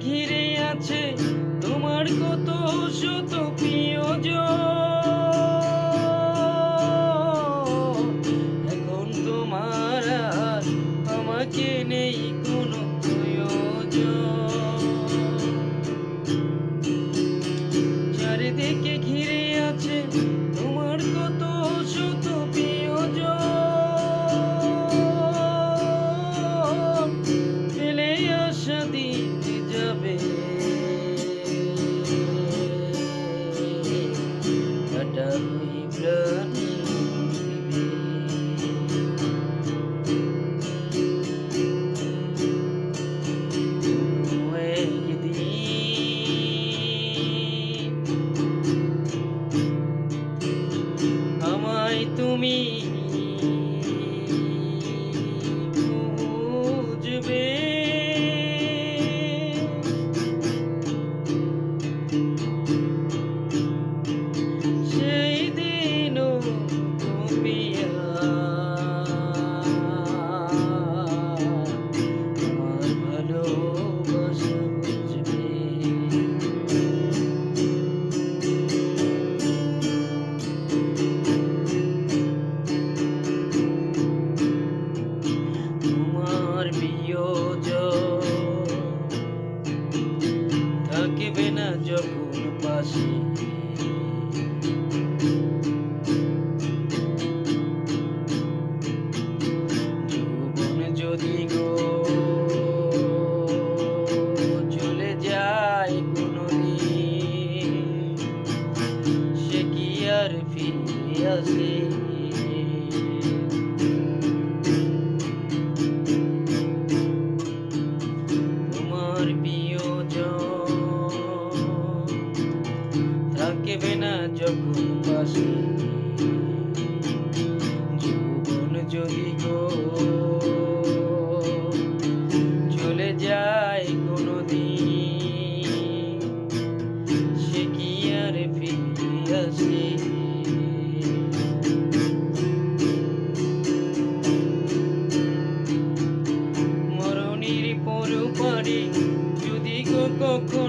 ঘিরে আছে তোমার কত শত প্রিয়জন। এখন তোমার আর আমাকে নেই কোনো প্রয়োজন। চারিদিকে ঘিরে আছে তোমার কত শত প্রিয়জন। ফেলে আসা দিতে যাবে, কাটা হয়ে প্রাণী দিবে। কোনো একদিন আমায় তুমি বুঝবে। সেই দিনও তুমি আমার ভালোবাসা বুঝবে। তোমার প্রিয়জন থাকবে না যখন পাশে, জীবন যদি গো চলে যায় কোনদিন, সে কি আর ফিরে আসে? তোমার প্রিয়জন থাকবে না যখন পাশে, জীবন যদি গো চলে যায় কোনদিন, সে কি আর ফিরে আসে? মরণের পর পারে যদি গো কখনো